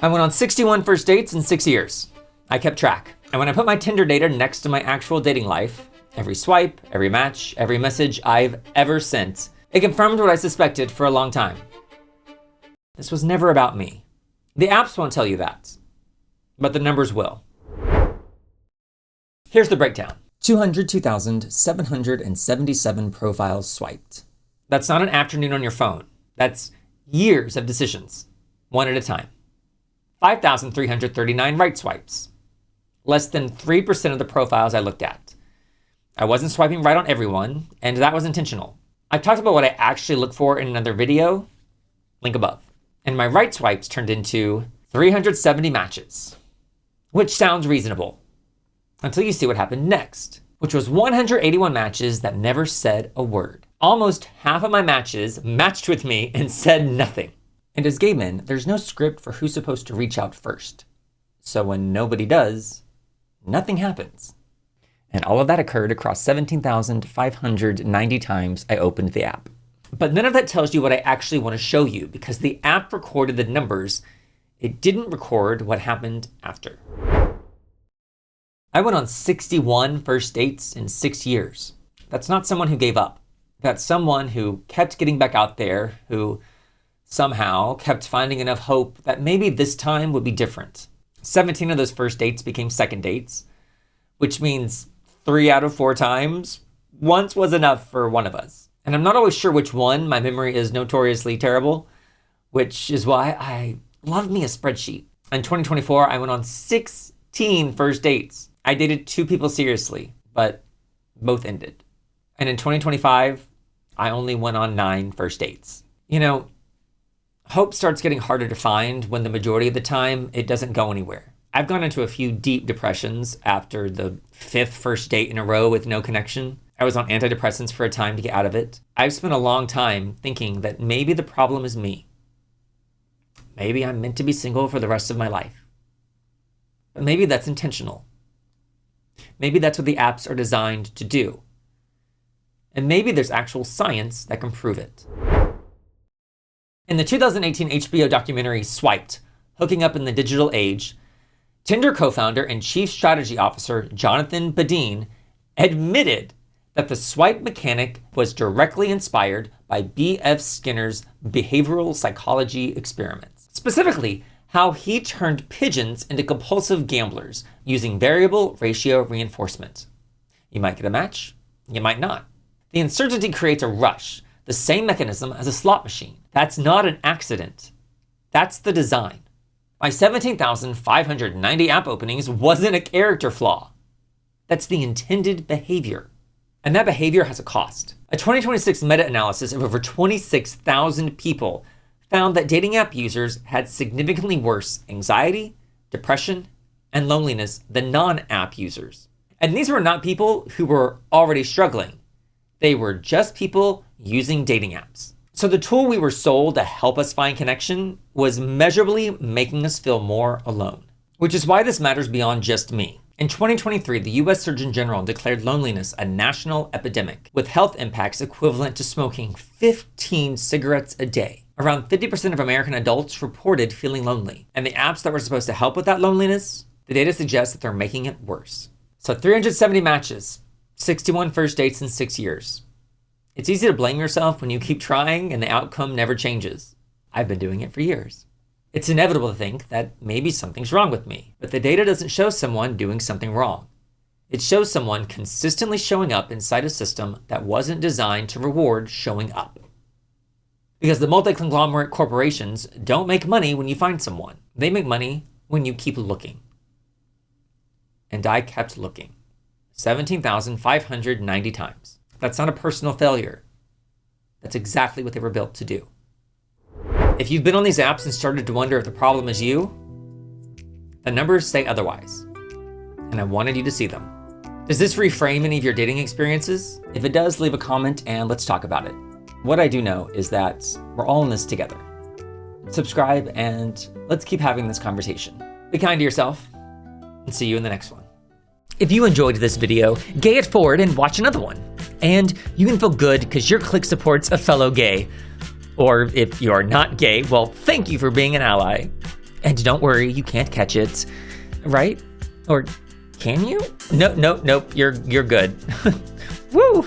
I went on 61 first dates in 6 years. I kept track. And when I put my Tinder data next to my actual dating life, every swipe, every match, every message I've ever sent, it confirmed what I suspected for a long time. This was never about me. The apps won't tell you that, but the numbers will. Here's the breakdown. 202,777 profiles swiped. That's not an afternoon on your phone. That's years of decisions, one at a time. 5,339 right swipes. Less than 3% of the profiles I looked at. I wasn't swiping right on everyone, and that was intentional. I've talked about what I actually look for in another video, link above. And my right swipes turned into 370 matches, which sounds reasonable until you see what happened next, which was 181 matches that never said a word. Almost half of my matches matched with me and said nothing. And as gay men, there's no script for who's supposed to reach out first. So when nobody does, nothing happens. And all of that occurred across 17,590 times I opened the app. But none of that tells you what I actually want to show you, because the app recorded the numbers. It didn't record what happened after. I went on 61 first dates in 6 years. That's not someone who gave up. That's someone who kept getting back out there, who somehow kept finding enough hope that maybe this time would be different. 17 of those first dates became second dates, which means 3 out of 4 times, once was enough for one of us. And I'm not always sure which one. My memory is notoriously terrible, which is why I love me a spreadsheet. In 2024, I went on 16 first dates. I dated 2 people seriously, but both ended. And in 2025, I only went on 9 first dates. You know, hope starts getting harder to find when the majority of the time it doesn't go anywhere. I've gone into a few deep depressions after the 5th first date in a row with no connection. I was on antidepressants for a time to get out of it. I've spent a long time thinking that maybe the problem is me. Maybe I'm meant to be single for the rest of my life. But maybe that's intentional. Maybe that's what the apps are designed to do. And maybe there's actual science that can prove it. In the 2018 HBO documentary Swiped, Hooking Up in the Digital Age, Tinder co-founder and chief strategy officer Jonathan Badeen admitted that the swipe mechanic was directly inspired by B.F. Skinner's behavioral psychology experiments. Specifically, how he turned pigeons into compulsive gamblers using variable ratio reinforcement. You might get a match, you might not. The uncertainty creates a rush, the same mechanism as a slot machine. That's not an accident. That's the design. My 17,590 app openings wasn't a character flaw. That's the intended behavior. And that behavior has a cost. A 2026 meta-analysis of over 26,000 people found that dating app users had significantly worse anxiety, depression, and loneliness than non-app users. And these were not people who were already struggling. They were just people using dating apps. So the tool we were sold to help us find connection was measurably making us feel more alone. Which is why this matters beyond just me. In 2023, the US Surgeon General declared loneliness a national epidemic, with health impacts equivalent to smoking 15 cigarettes a day. Around 50% of American adults reported feeling lonely. And the apps that were supposed to help with that loneliness, the data suggests that they're making it worse. So 370 matches, 61 first dates in 6 years. It's easy to blame yourself when you keep trying and the outcome never changes. I've been doing it for years. It's inevitable to think that maybe something's wrong with me, but the data doesn't show someone doing something wrong. It shows someone consistently showing up inside a system that wasn't designed to reward showing up. Because the multi-conglomerate corporations don't make money when you find someone. They make money when you keep looking. And I kept looking. 17,590 times. That's not a personal failure. That's exactly what they were built to do. If you've been on these apps and started to wonder if the problem is you, the numbers say otherwise. And I wanted you to see them. Does this reframe any of your dating experiences? If it does, leave a comment and let's talk about it. What I do know is that we're all in this together. Subscribe and let's keep having this conversation. Be kind to yourself and see you in the next one. If you enjoyed this video, gay it forward and watch another one. And you can feel good because your click supports a fellow gay. Or if you're not gay, well, thank you for being an ally. And don't worry, you can't catch it, right? Or can you? No, nope, you're good. Woo!